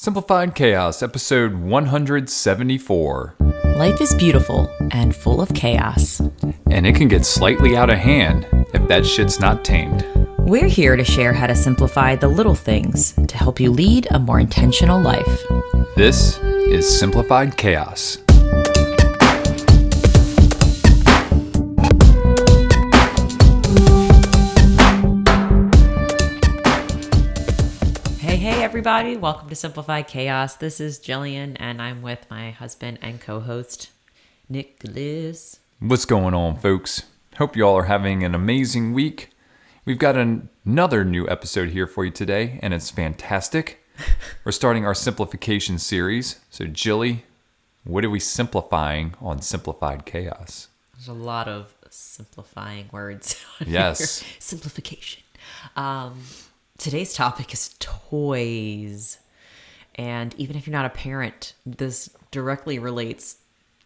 Simplified Chaos, episode 174. Life is beautiful and full of chaos. And it can get slightly out of hand if that shit's not tamed. We're here to share how to simplify the little things to help you lead a more intentional life. This is Simplified Chaos. Hey everybody, welcome to Simplified Chaos. This is Jillian and I'm with my husband and co-host, Nicholas. What's going on, folks? Hope you all are having an amazing week. We've got another new episode here for you today, and it's fantastic. We're starting our simplification series. So, Jilly, what are we simplifying on Simplified Chaos? There's a lot of simplifying words on Yes. here. Simplification. Today's topic is toys. And even if you're not a parent, this directly relates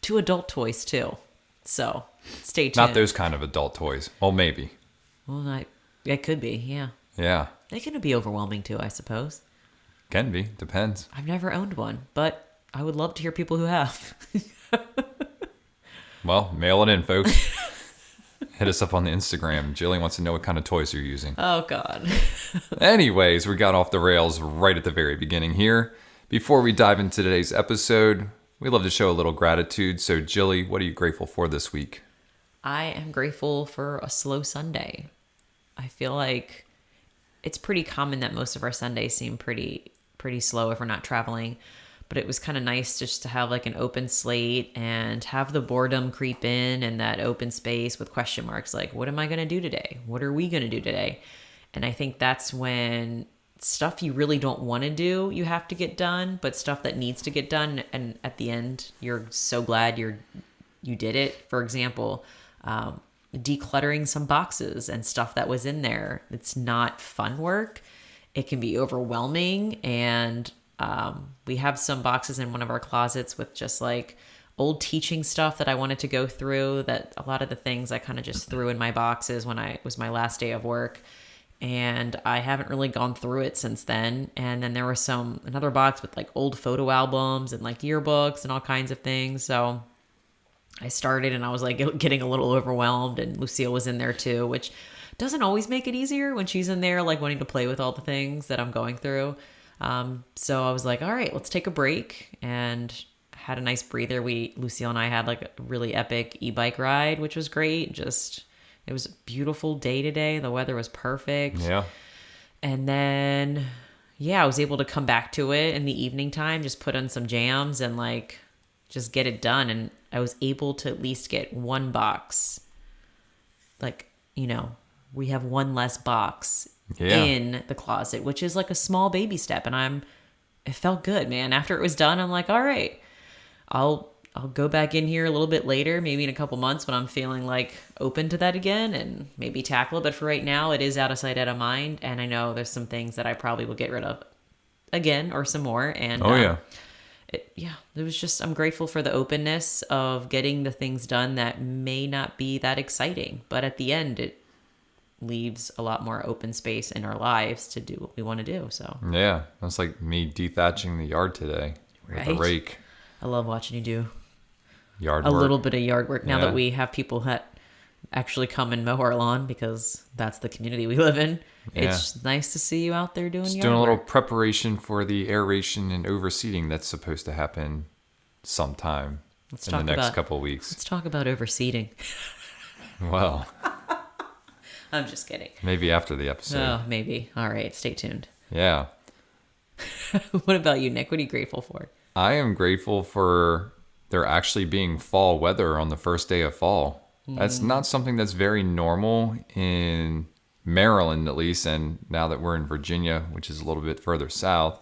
to adult toys too. So stay tuned. Not those kind of adult toys. Well, maybe. Well, it could be, yeah. Yeah. They can be overwhelming too, I suppose. Can be. Depends. I've never owned one, but I would love to hear people who have. Well, mail it in, folks. Hit us up on the Instagram. Jillian wants to know what kind of toys you're using. Oh, God. Anyways, we got off the rails right at the very beginning here. Before we dive into today's episode, we love to show a little gratitude. So, Jilly, what are you grateful for this week? I am grateful for a slow Sunday. I feel like it's pretty common that most of our Sundays seem pretty slow if we're not traveling. But it was kind of nice just to have like an open slate and have the boredom creep in and that open space with question marks. Like, what am I going to do today? What are we going to do today? And I think that's when stuff you really don't want to do, you have to get done, but stuff that needs to get done. And at the end, you're so glad you did it. For example, decluttering some boxes and stuff that was in there. It's not fun work. It can be overwhelming, and we have some boxes in one of our closets with just like old teaching stuff that I wanted to go through, that a lot of the things I kind of just threw in my boxes when it was my last day of work. And I haven't really gone through it since then. And then there was another box with like old photo albums and like yearbooks and all kinds of things. So I started and I was like getting a little overwhelmed, and Lucille was in there too, which doesn't always make it easier when she's in there like wanting to play with all the things that I'm going through. So I was like, all right, let's take a break, and had a nice breather. Lucille and I had like a really epic e-bike ride, which was great. It was a beautiful day today. The weather was perfect. Yeah. And then, I was able to come back to it in the evening time, just put on some jams and like just get it done. And I was able to at least get one box. Like, we have one less box in the closet, which is like a small baby step. And it felt good, man. After it was done, I'm like, all right, I'll go back in here a little bit later, maybe in a couple months when I'm feeling like open to that again, and maybe tackle it. But for right now, it is out of sight, out of mind. And I know there's some things that I probably will get rid of again or some more. And it was just, I'm grateful for the openness of getting the things done that may not be that exciting, but at the end, it leaves a lot more open space in our lives to do what we want to do. So yeah, that's like me dethatching the yard today with a rake. I love watching you do yard work. A little bit of yard work now that we have people that actually come and mow our lawn, because that's the community we live in. Yeah. It's nice to see you out there doing Just yard doing a little work. preparation for the aeration and overseeding that's supposed to happen sometime in the next couple of weeks. Let's talk about overseeding. Well, I'm just kidding. maybe after the episode. Oh, maybe. All right, stay tuned. Yeah. What about you, Nick? What are you grateful for? I am grateful for there actually being fall weather on the first day of fall. That's not something that's very normal in Maryland, at least, and now that we're in Virginia, which is a little bit further south.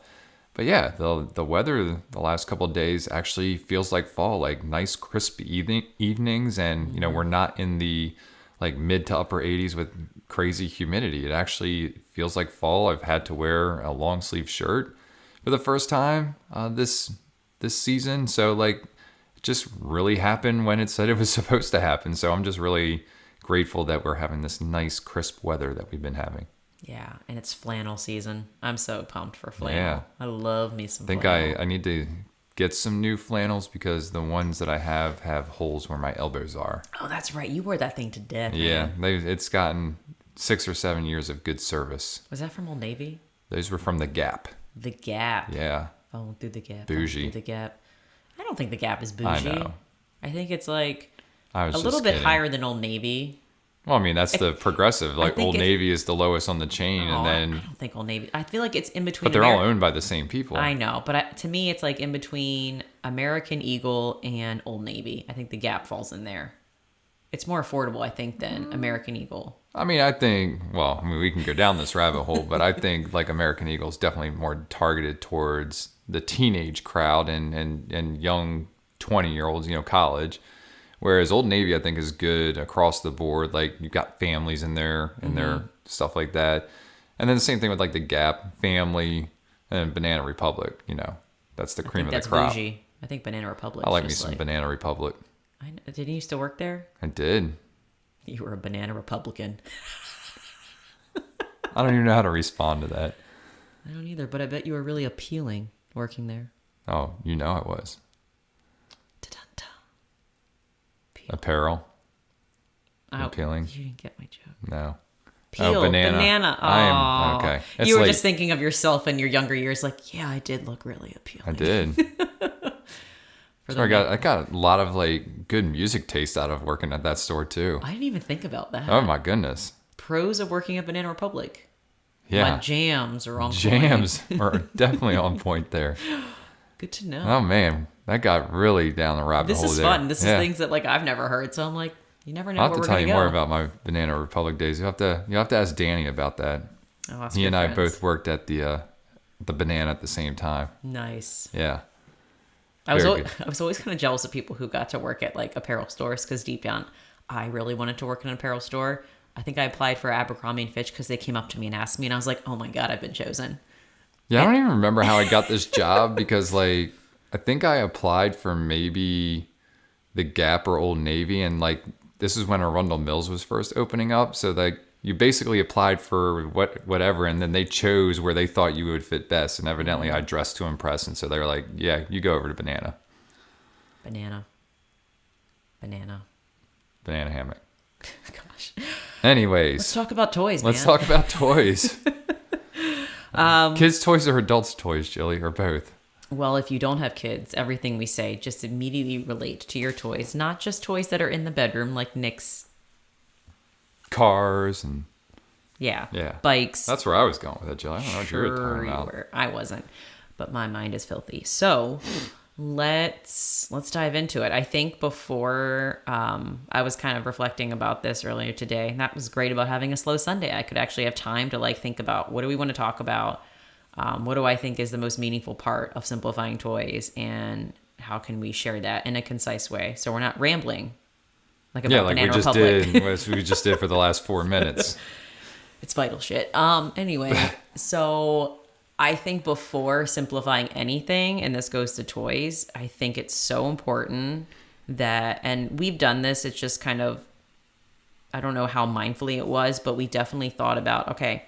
But yeah, the weather the last couple of days actually feels like fall, like nice crisp evenings, and we're not in the like mid to upper 80s with crazy humidity. It actually feels like fall. I've had to wear a long sleeve shirt for the first time this season, so like it just really happened when it said it was supposed to happen. So I'm just really grateful that we're having this nice crisp weather that we've been having. Yeah, and it's flannel season. I'm so pumped for flannel. Yeah. I love me some I think flannel. I need to get some new flannels because the ones that I have holes where my elbows are. Oh, that's right. You wore that thing to death, Yeah, man. it's gotten 6 or 7 years of good service. Was that from Old Navy? Those were from the Gap. The Gap. Yeah, Oh, through the Gap. Bougie. Through the Gap. I don't think the Gap is bougie. I know. I think it's like I was a just little bit kidding. higher than Old Navy. Well, I mean, that's the progressive. Like think Old it's- Navy is the lowest on the chain, Oh, and I then don't think Old Navy. I feel like it's in between. but they're all owned by the same people. I know, but to me, it's like in between American Eagle and Old Navy. I think the Gap falls in there. It's more affordable, I think, than American Eagle. I mean, I think. Well, I mean, we can go down this rabbit hole, but I think like American Eagle is definitely more targeted towards the teenage crowd and young 20-year-olds, college. Whereas Old Navy, I think, is good across the board. Like you've got families in there and their stuff like that. And then the same thing with like the Gap, family, and Banana Republic. That's the cream of the That's crop. bougie. I think Banana Republic. I like me some Banana Republic. Did you used to work there? I did. You were a Banana Republican. I don't even know how to respond to that. I don't either, but I bet you were really appealing working there. Oh, I was. Da-dun-dun. Apparel. Oh, Appealing. You didn't get my joke. No. Peel, banana. Oh, I am okay. It's you were like- just thinking of yourself in your younger years, like, yeah, I did look really appealing. I did. For So the I got a lot of like good music taste out of working at that store too. I didn't even think about that. Oh my goodness. Pros of working at Banana Republic. Yeah. My jams are on point. Jams are definitely on point there. Good to know. Oh man, that got really down the rabbit This hole is there. fun. This Yeah. is things that like I've never heard. So I'm like, you never know I'll have where to we're tell gonna you go. more about my Banana Republic days. You have to ask Danny about that. Oh, us He good and I friends. both worked at the Banana at the same time. Nice. Yeah. I was Very always, I was always kind of jealous of people who got to work at like apparel stores because deep down, I really wanted to work in an apparel store. I think I applied for Abercrombie and Fitch because they came up to me and asked me, and I was like, "Oh my god, I've been chosen." Yeah, I don't even remember how I got this job because like I think I applied for maybe the Gap or Old Navy, and like this is when Arundel Mills was first opening up. So like you basically applied for whatever, and then they chose where they thought you would fit best. And evidently I dressed to impress, and so they were like, "Yeah, you go over to Banana Banana Hammock." Gosh, Anyways, let's talk about toys, man. let's talk about toys. Kids' toys or adults' toys, Jilly, or both? Well, if you don't have kids, everything we say just immediately relate to your toys, not just toys that are in the bedroom like Nick's. Cars and Yeah. Yeah. Bikes. that's where I was going with it, Jilly. I don't know what you were talking about. were. I wasn't, but my mind is filthy. So let's dive into it. I think before I was kind of reflecting about this earlier today, and that was great about having a slow Sunday. I could actually have time to like think about what do we want to talk about, what do I think is the most meaningful part of simplifying toys, and how can we share that in a concise way so we're not rambling like about Yeah, like Banana we just Republic. did. What we just did for the last 4 minutes. It's vital shit. Anyway, so I think before simplifying anything, and this goes to toys, I think it's so important that, and we've done this, it's just kind of, I don't know how mindfully it was, but we definitely thought about, okay,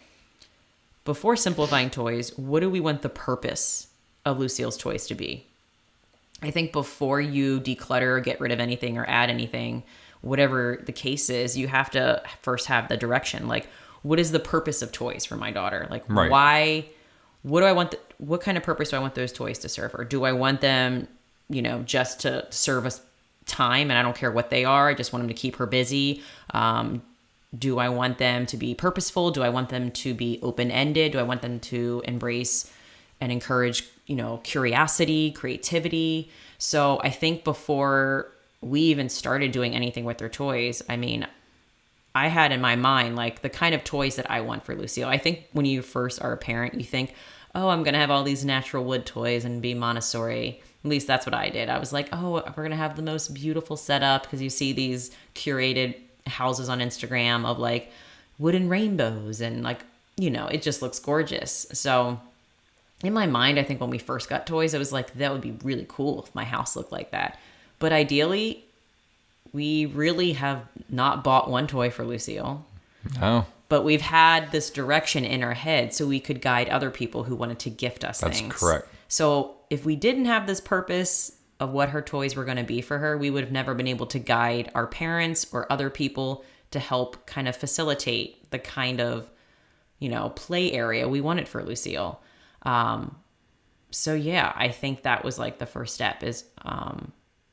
before simplifying toys, what do we want the purpose of Lucille's toys to be? I think before you declutter or get rid of anything or add anything, whatever the case is, you have to first have the direction. Like, what is the purpose of toys for my daughter? Like, Right. why? What do I want? What kind of purpose do I want those toys to serve? Or do I want them, just to serve us time, and I don't care what they are. I just want them to keep her busy. Do I want them to be purposeful? Do I want them to be open-ended? Do I want them to embrace and encourage, curiosity, creativity? So I think before we even started doing anything with their toys, I had in my mind, like, the kind of toys that I want for Lucille. I think when you first are a parent, you think, oh, I'm going to have all these natural wood toys and be Montessori. At least that's what I did. I was like, oh, we're going to have the most beautiful setup, because you see these curated houses on Instagram of like wooden rainbows and like, it just looks gorgeous. So in my mind, I think when we first got toys, it was like, that would be really cool if my house looked like that. But ideally, we really have not bought one toy for Lucille. Oh, but we've had this direction in our head so we could guide other people who wanted to gift us That's things. correct. So if we didn't have this purpose of what her toys were going to be for her, we would have never been able to guide our parents or other people to help kind of facilitate the kind of, play area we wanted for Lucille. So yeah, I think that was like the first step is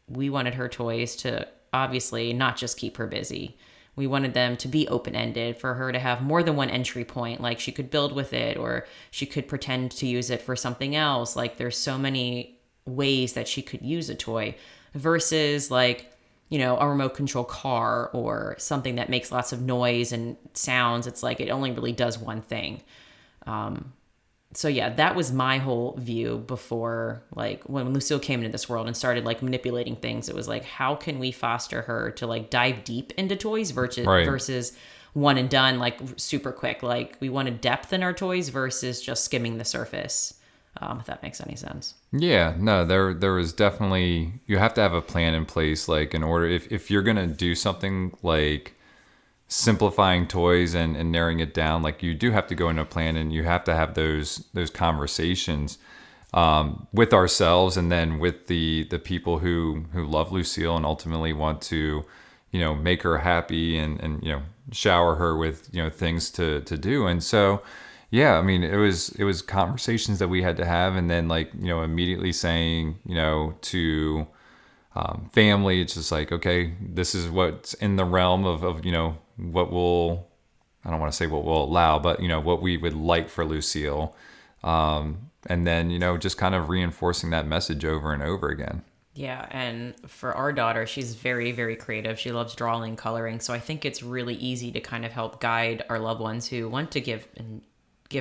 we wanted her toys to obviously not just keep her busy. We wanted them to be open-ended, for her to have more than one entry point. Like she could build with it, or she could pretend to use it for something else. Like there's so many ways that she could use a toy versus like, a remote control car or something that makes lots of noise and sounds. It's like it only really does one thing. So yeah, that was my whole view before, like when Lucille came into this world and started like manipulating things. It was like, how can we foster her to like dive deep into toys versus one and done, like super quick. Like we wanted depth in our toys versus just skimming the surface. If that makes any sense. Yeah, no, there was definitely, you have to have a plan in place, like in order, if you're gonna do something like simplifying toys and narrowing it down, like you do have to go into a plan, and you have to have those conversations with ourselves, and then with the people who love Lucille and ultimately want to, make her happy and shower her with things to do. And so yeah, I mean, it was conversations that we had to have, and then like immediately saying to family, it's just like, okay, this is what's in the realm of what we'll, I don't want to say what we'll allow, but what we would like for Lucille, and then just kind of reinforcing that message over and over again. Yeah, and for our daughter, she's very, very creative. She loves drawing, coloring, so I think it's really easy to kind of help guide our loved ones who want to give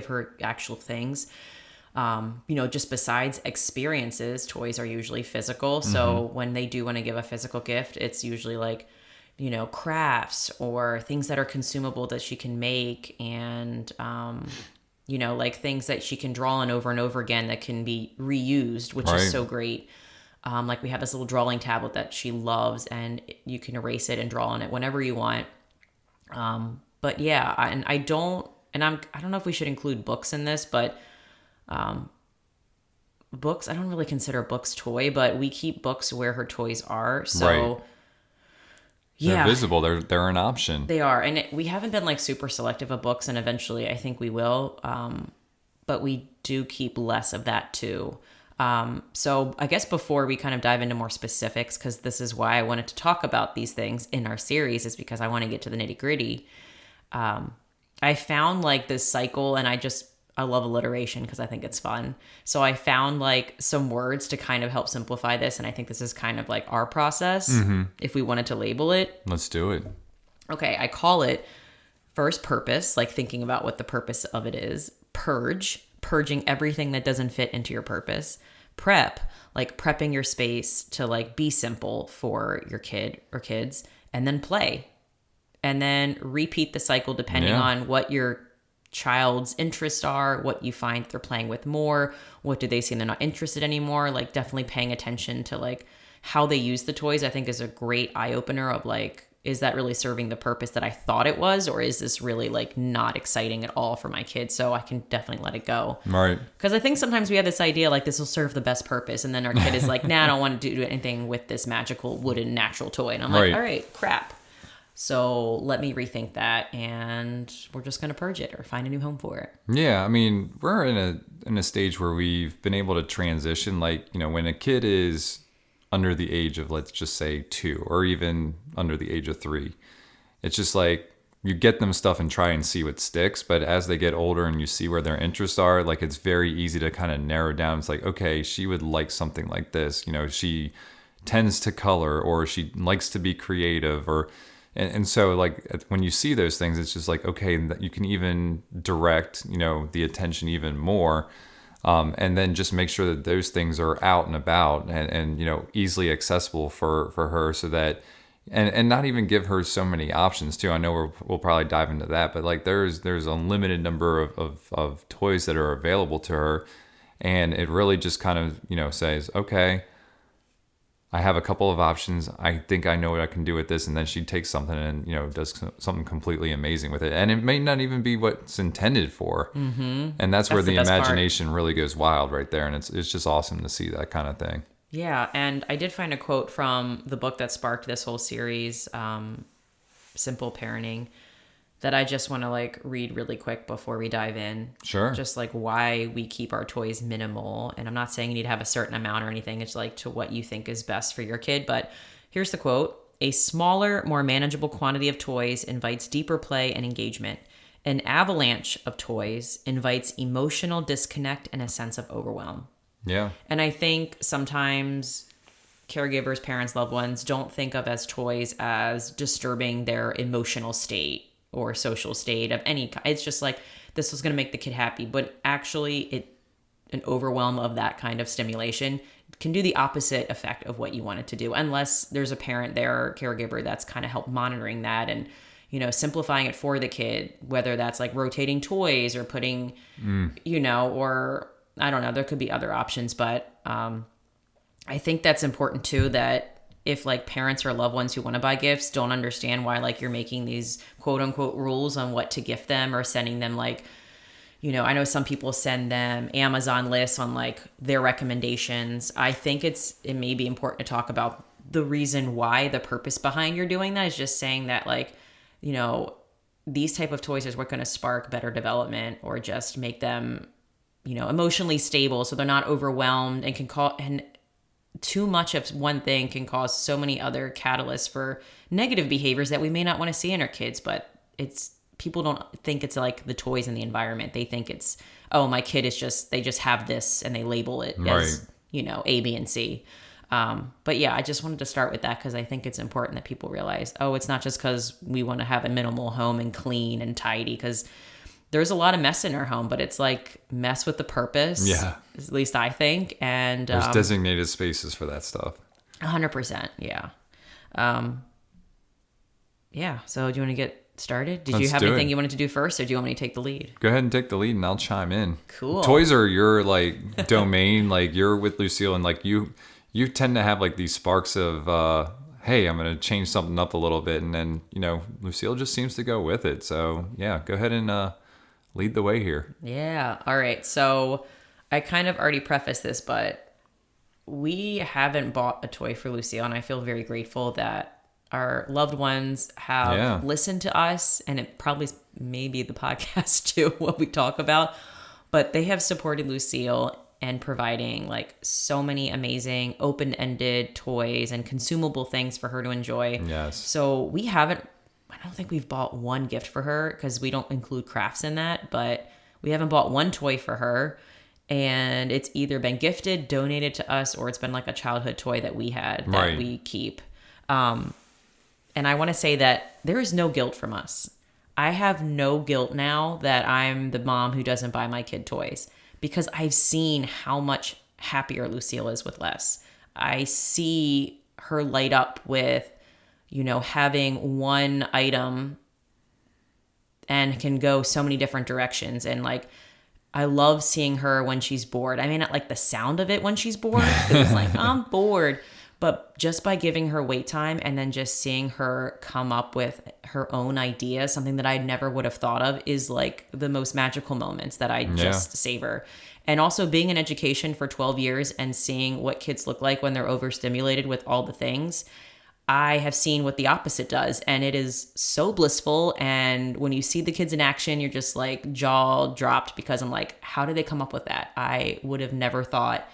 her actual things. Just besides experiences, toys are usually physical. So when they do want to give a physical gift, it's usually like, crafts or things that are consumable that she can make, and, like things that she can draw on over and over again that can be reused, which is so great. Like we have this little drawing tablet that she loves, and you can erase it and draw on it whenever you want. But yeah, I don't know if we should include books in this, but books, I don't really consider books toy, but we keep books where her toys are. So yeah, they're visible. They're an option. They are. And we haven't been like super selective of books, and eventually I think we will. But we do keep less of that too. So I guess before we kind of dive into more specifics, because this is why I wanted to talk about these things in our series, is because I want to get to the nitty gritty. I found like this cycle, and I love alliteration because I think it's fun. So I found like some words to kind of help simplify this. And I think this is kind of like our process if we wanted to label it. Let's do it. Okay. I call it first purpose, like thinking about what the purpose of it is. Purge, purging everything that doesn't fit into your purpose. Prep, like prepping your space to like be simple for your kid or kids. And then play. And then repeat the cycle depending on what your child's interests are, what you find they're playing with more, what do they seem they're not interested anymore. Like definitely paying attention to like how they use the toys, I think is a great eye opener of like, is that really serving the purpose that I thought it was, or is this really like not exciting at all for my kids? So I can definitely let it go. Right. Because I think sometimes we have this idea like this will serve the best purpose, and then our kid is like, nah, I don't want to do anything with this magical wooden natural toy. And I'm like, all right, crap. So let me rethink that, and we're just going to purge it or find a new home for it. Yeah, I mean, we're in a stage where we've been able to transition. Like, when a kid is under the age of, let's just say 2, or even under the age of 3, it's just like you get them stuff and try and see what sticks. But as they get older and you see where their interests are, like it's very easy to kind of narrow down. It's like, okay, she would like something like this. She tends to color, or she likes to be creative, or and so like when you see those things, it's just like, okay, you can even direct, the attention even more. And then just make sure that those things are out and about and easily accessible for her, so that, and not even give her so many options too. I know we'll probably dive into that, but like there's a limited number of toys that are available to her. And it really just kind of, says, okay, I have a couple of options. I think I know what I can do with this. And then she takes something and, does something completely amazing with it. And it may not even be what's intended for. Mm-hmm. And that's where That's the the best part. imagination really goes wild right there. And it's just awesome to see that kind of thing. Yeah, and I did find a quote from the book that sparked this whole series, Simple Parenting, that I just want to like read really quick before we dive in. Sure. Just like why we keep our toys minimal. And I'm not saying you need to have a certain amount or anything. It's like to what you think is best for your kid. But here's the quote. A smaller, more manageable quantity of toys invites deeper play and engagement. An avalanche of toys invites emotional disconnect and a sense of overwhelm. Yeah. And I think sometimes caregivers, parents, loved ones don't think of as toys as disturbing their emotional state or social state of any kind. It's just like, this was going to make the kid happy. But actually, an overwhelm of that kind of stimulation can do the opposite effect of what you want it to do, unless there's a parent there or caregiver that's kind of help monitoring that and, simplifying it for the kid, whether that's like rotating toys or putting, or I don't know, there could be other options. But I think that's important too, that if like parents or loved ones who want to buy gifts don't understand why like you're making these quote unquote rules on what to gift them or sending them like, I know some people send them Amazon lists on like their recommendations. I think it may be important to talk about the reason why, the purpose behind you're doing that is just saying that like, these type of toys is what going to spark better development or just make them, emotionally stable so they're not overwhelmed and and too much of one thing can cause so many other catalysts for negative behaviors that we may not want to see in our kids. But people don't think it's like the toys in the environment. They think it's, oh, my kid they just have this and they label it as, A, B, and C. But yeah, I just wanted to start with that because I think it's important that people realize, oh, it's not just because we want to have a minimal home and clean and tidy, because there's a lot of mess in our home, but it's like mess with the purpose. Yeah. At least I think. And there's designated spaces for that stuff. 100%. Yeah. Yeah. So do you want to get started? Did you Let's have do anything it. you wanted to do first, or do you want me to take the lead? Go ahead and take the lead and I'll chime in. Cool. Toys are your like domain. Like you're with Lucille and like you tend to have like these sparks of, hey, I'm going to change something up a little bit. And then, Lucille just seems to go with it. So yeah, go ahead and lead the way here. Yeah. All right. So I kind of already prefaced this, but we haven't bought a toy for Lucille, and I feel very grateful that our loved ones have listened to us, and it probably maybe the podcast too, what we talk about, but they have supported Lucille and providing like so many amazing open-ended toys and consumable things for her to enjoy. Yes. So I don't think we've bought one gift for her because we don't include crafts in that, but we haven't bought one toy for her. And it's either been gifted, donated to us, or it's been like a childhood toy that we had that we keep. And I want to say that there is no guilt from us. I have no guilt now that I'm the mom who doesn't buy my kid toys, because I've seen how much happier Lucille is with less. I see her light up with, having one item and can go so many different directions. And like, I love seeing her when she's bored. I may not like the sound of it when she's bored. It's like, I'm bored. But just by giving her wait time and then just seeing her come up with her own idea, something that I never would have thought of, is like the most magical moments that I just savor. And also being in education for 12 years and seeing what kids look like when they're overstimulated with all the things, I have seen what the opposite does, and it is so blissful. And when you see the kids in action, you're just like jaw dropped, because I'm like, how did they come up with that? I would have never thought,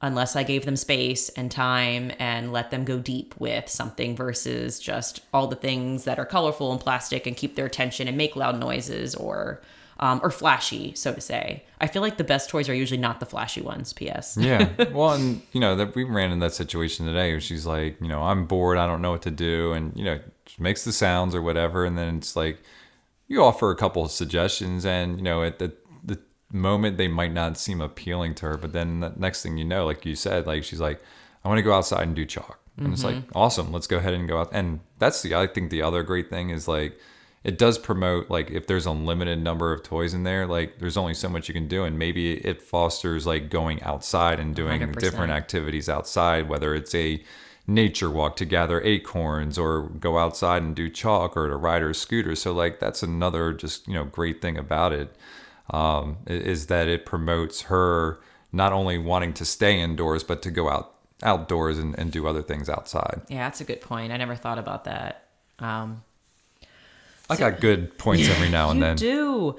unless I gave them space and time and let them go deep with something versus just all the things that are colorful and plastic and keep their attention and make loud noises or flashy, so to say. I feel like the best toys are usually not the flashy ones, P.S. Yeah. Well, and, that we ran in that situation today where she's like, I'm bored. I don't know what to do. And, she makes the sounds or whatever. And then it's like, you offer a couple of suggestions and, at the moment they might not seem appealing to her. But then the next thing you know, like you said, like she's like, I want to go outside and do chalk. And it's like, awesome, let's go ahead and go out. And that's I think the other great thing is like, it does promote, like, if there's a limited number of toys in there, like, there's only so much you can do. And maybe it fosters, like, going outside and doing 100%. different activities outside, whether it's a, nature walk to gather acorns or go outside and do chalk or to ride her scooter. So like that's another just, great thing about it, is that it promotes her not only wanting to stay indoors, but to go outdoors and do other things outside. Yeah, that's a good point. I never thought about that. I got good points every now and then. You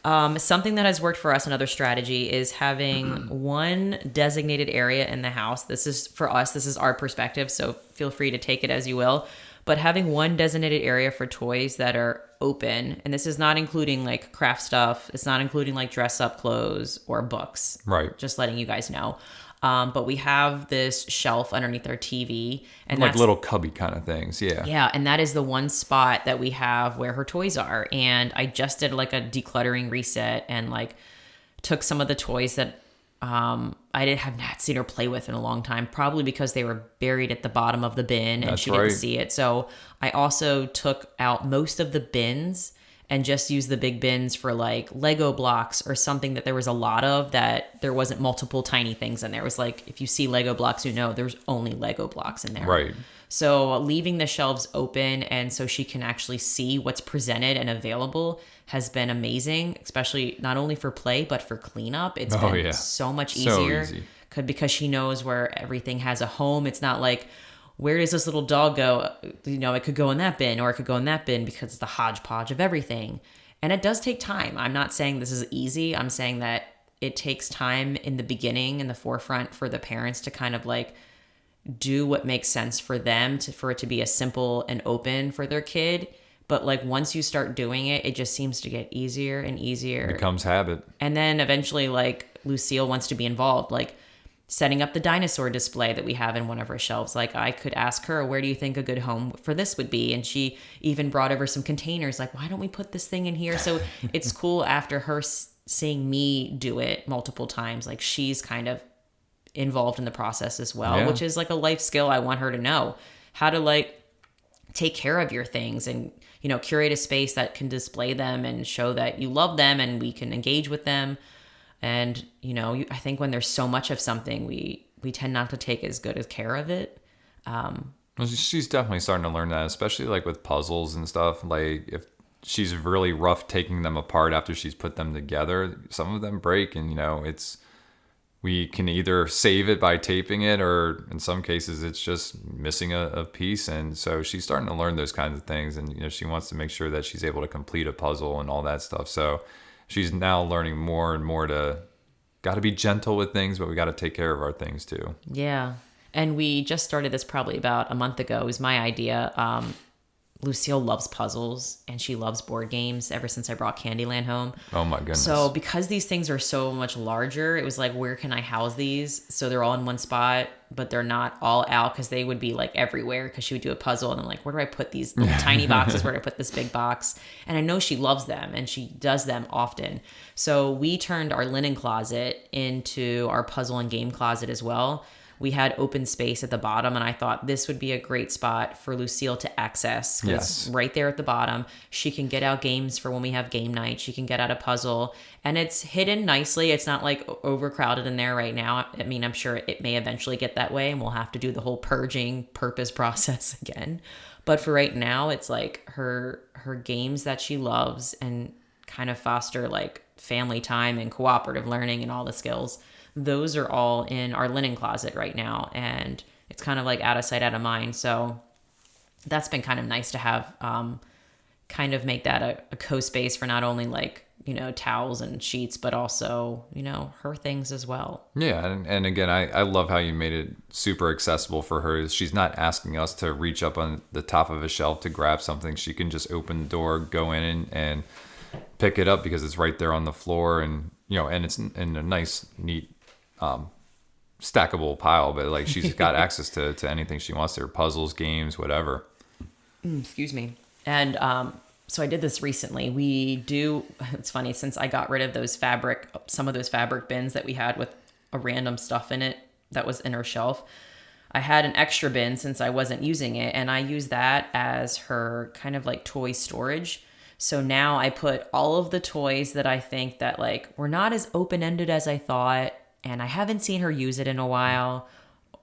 do. Something that has worked for us, another strategy, is having one designated area in the house. This is for us, this is our perspective, so feel free to take it as you will. But having one designated area for toys that are open, and this is not including like craft stuff, it's not including like dress up clothes or books. Right. Just letting you guys know. But we have this shelf underneath our TV, and Like that's little cubby kind of things. Yeah. yeah, and that is the one spot that we have where her toys are. And I just did like a decluttering reset and like took some of the toys that have not seen her play with in a long time, probably because they were buried at the bottom of the bin and That's she right. didn't see it. So I also took out most of the bins and just used the big bins for like Lego blocks or something that there was a lot of, that there wasn't multiple tiny things in there. It was like, if you see Lego blocks, there's only Lego blocks in there. Right. So leaving the shelves open and so she can actually see what's presented and available has been amazing, especially not only for play, but for cleanup. It's been so much easier easy. because she knows where everything has a home. It's not like, where does this little dog go? It could go in that bin or it could go in that bin because it's the hodgepodge of everything. And it does take time. I'm not saying this is easy. I'm saying that it takes time in the beginning, in the forefront, for the parents to kind of like do what makes sense for them, for it to be as simple and open for their kid. But like once you start doing it, it just seems to get easier and easier. It becomes habit. And then eventually like Lucille wants to be involved, like setting up the dinosaur display that we have in one of her shelves. Like I could ask her, where do you think a good home for this would be? And she even brought over some containers, like, why don't we put this thing in here? So it's cool after her seeing me do it multiple times, like she's kind of involved in the process as well, which is like a life skill I want her to know, how to like take care of your things and, curate a space that can display them and show that you love them and we can engage with them. And, I think when there's so much of something, we tend not to take as good as care of it. Well, she's definitely starting to learn that, especially like with puzzles and stuff. Like if she's really rough taking them apart after she's put them together, some of them break, and we can either save it by taping it, or in some cases it's just missing a piece. And so she's starting to learn those kinds of things, and she wants to make sure that she's able to complete a puzzle and all that stuff. So she's now learning more and more to got to be gentle with things, but we got to take care of our things too. Yeah. And we just started this probably about a month ago. It was my idea. Lucille loves puzzles and she loves board games ever since I brought Candyland home. Oh my goodness. So because these things are so much larger, it was like, where can I house these? So they're all in one spot, but they're not all out because they would be like everywhere, because she would do a puzzle and I'm like, where do I put these little tiny boxes? Where do I put this big box? And I know she loves them and she does them often. So we turned our linen closet into our puzzle and game closet as well. We had open space at the bottom, and I thought this would be a great spot for Lucille to access. Yes. Right there at the bottom, she can get out games for when we have game night. She can get out a puzzle, and it's hidden nicely. It's not like overcrowded in there right now. I mean, I'm sure it may eventually get that way, and we'll have to do the whole purging purpose process again. But for right now, it's like her games that she loves and kind of foster like family time and cooperative learning and all the skills. Those are all in our linen closet right now, and it's kind of like out of sight, out of mind. So that's been kind of nice to have, kind of make that a co-space for not only like, towels and sheets, but also, her things as well. Yeah. And again, I love how you made it super accessible for her. She's not asking us to reach up on the top of a shelf to grab something. She can just open the door, go in and pick it up because it's right there on the floor, and, and it's in a nice, neat, stackable pile, but like she's got access to anything she wants there, puzzles, games, whatever. Excuse me. And so I did this recently. It's funny, since I got rid of some of those fabric bins that we had with a random stuff in it that was in her shelf, I had an extra bin since I wasn't using it, and I used that as her kind of like toy storage. So now I put all of the toys that I think that like were not as open-ended as I thought, and I haven't seen her use it in a while,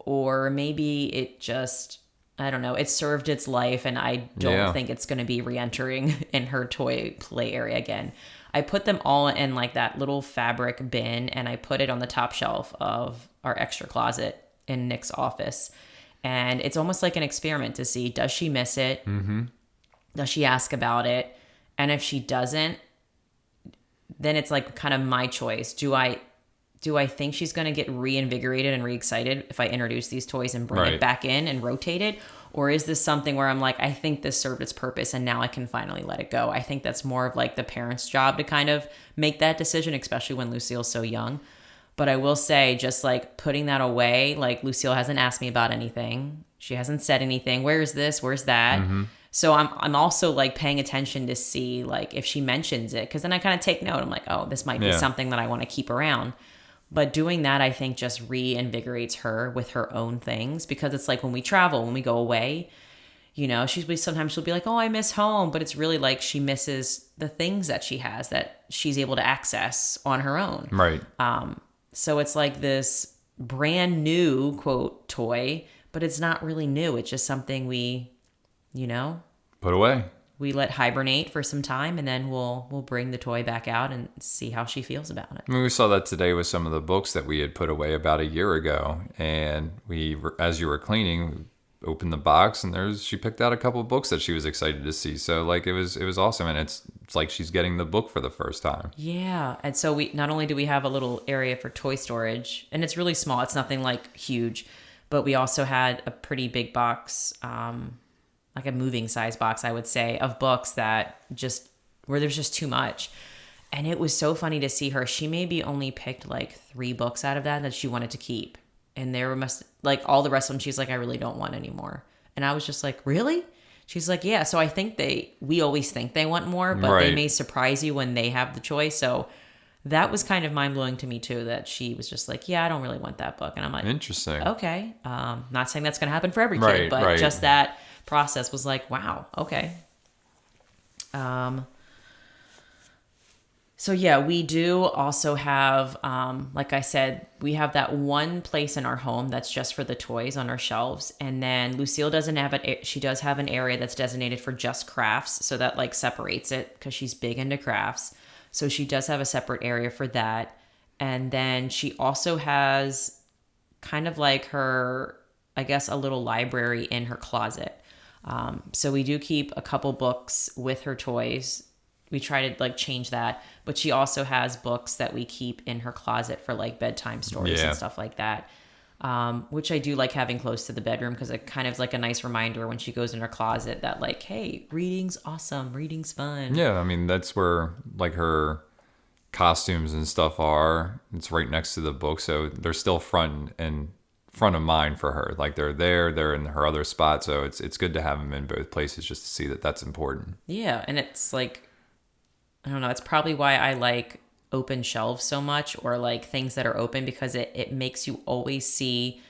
or maybe it just, I don't know, it served its life and I don't think it's going to be re-entering in her toy play area again. I put them all in like that little fabric bin and I put it on the top shelf of our extra closet in Nick's office. And it's almost like an experiment to see, does she miss it? Mm-hmm. Does she ask about it? And if she doesn't, then it's like kind of my choice. Do I think she's going to get reinvigorated and re-excited if I introduce these toys and bring it back in and rotate it? Or is this something where I'm like, I think this served its purpose and now I can finally let it go? I think that's more of like the parent's job to kind of make that decision, especially when Lucille's so young. But I will say, just like putting that away, like Lucille hasn't asked me about anything. She hasn't said anything. Where's this? Where's that? Mm-hmm. So I'm also like paying attention to see like if she mentions it, because then I kind of take note. I'm like, oh, this might be something that I want to keep around. But doing that, I think, just reinvigorates her with her own things, because it's like when we travel, when we go away, you know, sometimes she'll be like, oh, I miss home. But it's really like she misses the things that she has that she's able to access on her own. Right. So it's like this brand new, quote, toy, but it's not really new. It's just something we, you know, put away. We let hibernate for some time, and then we'll bring the toy back out and see how she feels about it. I mean, we saw that today with some of the books that we had put away about a year ago, and we, as you were cleaning, opened the box, and she picked out a couple of books that she was excited to see. So like it was awesome, and it's like she's getting the book for the first time. Yeah, and so we not only do we have a little area for toy storage, and it's really small. It's nothing like huge, but we also had a pretty big box. Like a moving size box, I would say, of books that where there's just too much. And it was so funny to see her. She maybe only picked like 3 books out of that she wanted to keep. And like all the rest of them, she's like, I really don't want anymore. And I was just like, really? She's like, yeah. So I think we always think they want more, but they may surprise you when they have the choice. So that was kind of mind blowing to me too, that she was just like, yeah, I don't really want that book. And I'm like, interesting. Okay. Not saying that's going to happen for every kid, but just that process was like, wow, okay. So yeah, we do also have, like I said, we have that one place in our home that's just for the toys on our shelves. And then Lucille doesn't have it. She does have an area that's designated for just crafts. So that like separates it, because she's big into crafts. So she does have a separate area for that. And then she also has kind of like her, I guess, a little library in her closet. So we do keep a couple books with her toys. We try to like change that, but she also has books that we keep in her closet for like bedtime stories and stuff like that. Which I do like having close to the bedroom, because it kind of is like a nice reminder when she goes in her closet that like, hey, reading's awesome. Reading's fun. Yeah. I mean, that's where like her costumes and stuff are. It's right next to the book. So they're still front of mind for her. Like they're in her other spot. So it's good to have them in both places, just to see that that's important. Yeah. And it's like, I don't know, it's probably why I like open shelves so much, or like things that are open, because it makes you always see,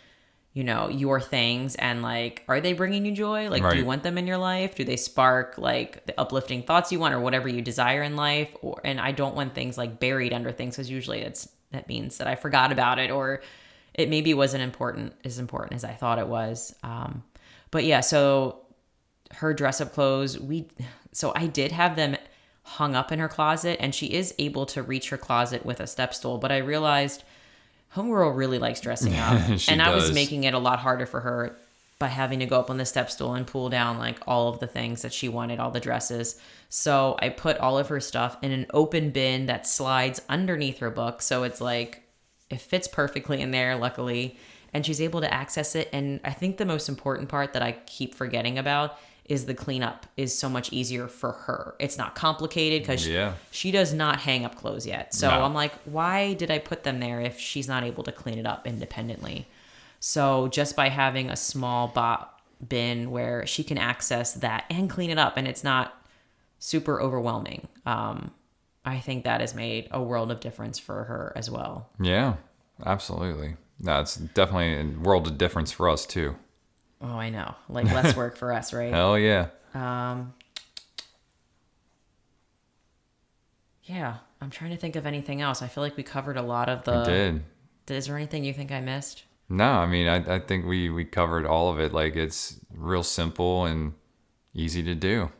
you know, your things, and like, are they bringing you joy? Like, do you want them in your life? Do they spark like the uplifting thoughts you want, or whatever you desire in life? And I don't want things like buried under things, because usually that means that I forgot about it, or it maybe wasn't as important as I thought it was. But yeah, so her dress up clothes, so I did have them hung up in her closet, and she is able to reach her closet with a step stool. But I realized Homegirl really likes dressing up, and I was making it a lot harder for her by having to go up on the step stool and pull down like all of the things that she wanted, all the dresses. So I put all of her stuff in an open bin that slides underneath her book. So it's like, it fits perfectly in there, luckily, and she's able to access it. And I think the most important part that I keep forgetting about is the cleanup is so much easier for her. It's not complicated, because she does not hang up clothes yet. So I'm like, why did I put them there if she's not able to clean it up independently? So just by having a small bin where she can access that and clean it up, and it's not super overwhelming, I think that has made a world of difference for her as well. Yeah, absolutely. No, it's definitely a world of difference for us too. Oh, I know. Like less work for us, right? Hell yeah. Yeah, I'm trying to think of anything else. I feel like we covered a lot of the... We did. Is there anything you think I missed? No, I mean, I think we covered all of it. Like, it's real simple and easy to do.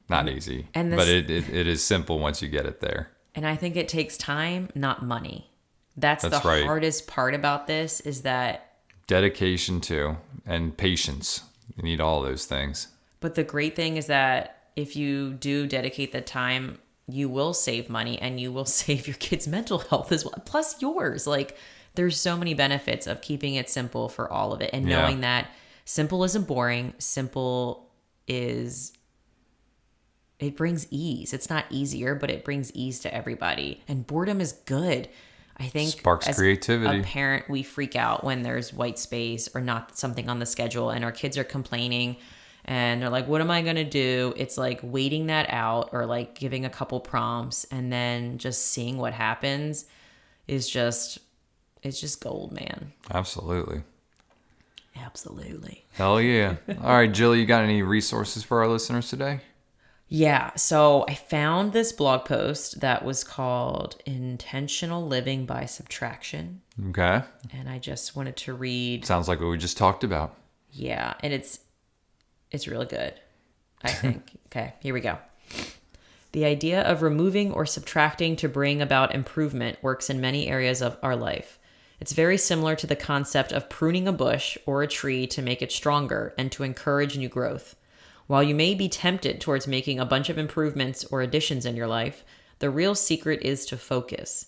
Not easy, And but this, it is simple once you get it there. and I think it takes time, not money. That's the That's right. hardest part about this is that, Dedication too, and patience. You need all those things. but the great thing is that if you do dedicate the time, you will save money and you will save your kids' mental health as well, plus yours. Like, there's so many benefits of keeping it simple for all of it and Yeah. knowing that simple isn't boring. Simple is, it brings ease. It's not easier, but it brings ease to everybody. And boredom is good. I think Sparks as creativity. a parent, we freak out when there's white space or not something on the schedule and our kids are complaining and they're like, what am I going to do? It's like waiting that out or like giving a couple prompts and then just seeing what happens is just, it's just gold, man. Absolutely. Absolutely. Hell yeah. All right, Jill, you got any resources for our listeners today? Yeah, so I found this blog post that was called Intentional Living by Subtraction, Okay. and I just wanted to read. Sounds like what we just talked about. Yeah, and it's really good, I think. Okay, here we go. The idea of removing or subtracting to bring about improvement works in many areas of our life. It's very similar to the concept of pruning a bush or a tree to make it stronger and to encourage new growth. While you may be tempted towards making a bunch of improvements or additions in your life, the real secret is to focus.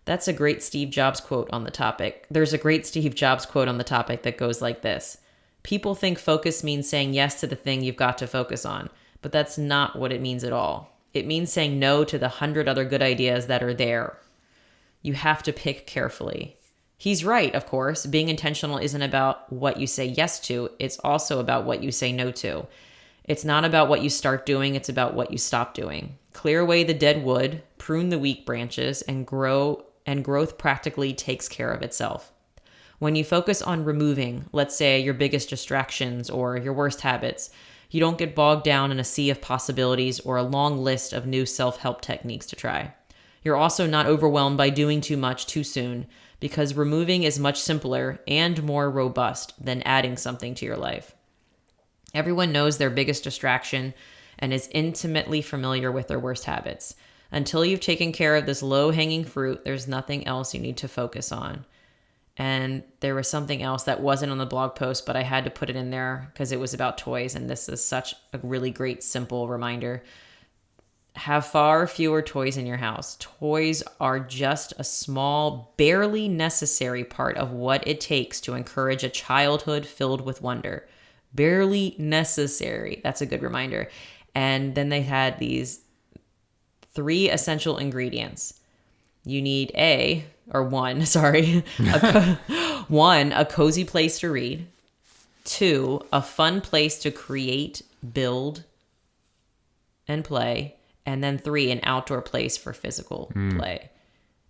That's a great Steve Jobs quote on the topic. There's a great Steve Jobs quote on the topic that goes like this. People think focus means saying yes to the thing you've got to focus on, but that's not what it means at all. It means saying no to the 100 other good ideas that are there. You have to pick carefully. He's right, of course. Being intentional isn't about what you say yes to. It's also about what you say no to. It's not about what you start doing. It's about what you stop doing. Clear away the dead wood, prune the weak branches, and growth practically takes care of itself. When you focus on removing, let's say, your biggest distractions or your worst habits, you don't get bogged down in a sea of possibilities or a long list of new self-help techniques to try. You're also not overwhelmed by doing too much too soon, because removing is much simpler and more robust than adding something to your life. Everyone knows their biggest distraction and is intimately familiar with their worst habits. Until you've taken care of this low-hanging fruit, there's nothing else you need to focus on. And there was something else that wasn't on the blog post, but I had to put it in there because it was about toys, and this is such a really great, simple reminder. Have far fewer toys in your house. Toys are just a small, barely necessary part of what it takes to encourage a childhood filled with wonder. Barely necessary. That's a good reminder. And then they had these 3 essential ingredients. You need one, a cozy place to read. 2, a fun place to create, build, and play. And then 3, an outdoor place for physical play.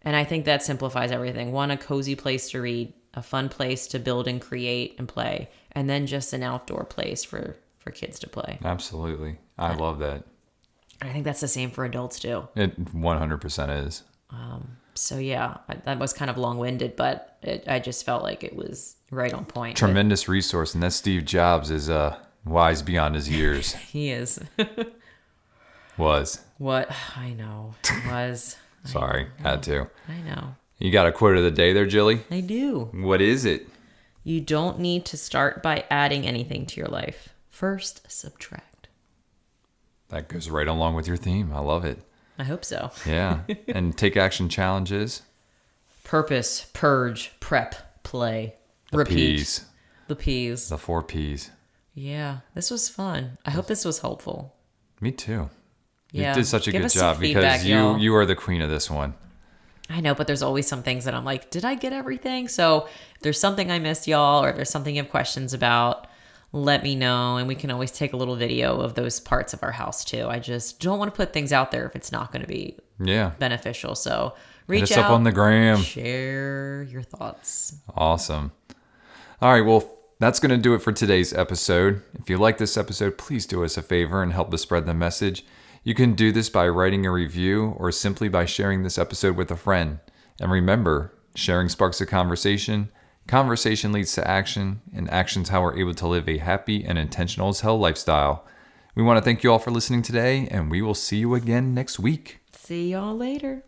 And I think that simplifies everything. 1, a cozy place to read, a fun place to build and create and play, and then just an outdoor place for kids to play. Absolutely. I love that. I think that's the same for adults too. It 100% is. So yeah, that was kind of long-winded, but I just felt like it was right on point. Tremendous resource. And that Steve Jobs is wise beyond his years. He is. Was. What? I know. Was. Sorry. Had to. I know. You got a quote of the day there, Jilly? I do. What is it? You don't need to start by adding anything to your life. First, subtract. That goes right along with your theme. I love it. I hope so. Yeah. And take action challenges. Purpose, purge, prep, play, The repeat. P's. The P's. The 4 P's. Yeah, this was fun. I hope this was helpful. Me too. Yeah. You did such a Give good us some job feedback, because y'all. you are the queen of this one. I know, but there's always some things that I'm like, did I get everything? So if there's something I missed, y'all, or if there's something you have questions about, let me know. And we can always take a little video of those parts of our house too. I just don't want to put things out there if it's not going to be Yeah. beneficial. So Hit reach us out up on the gram. share your thoughts. Awesome. All right. Well, that's going to do it for today's episode. If you like this episode, please do us a favor and help to spread the message. You can do this by writing a review or simply by sharing this episode with a friend. And remember, sharing sparks a conversation Conversation leads to action, and action's how we're able to live a happy and intentional as hell lifestyle. We want to thank you all for listening today, and we will see you again next week. See y'all later.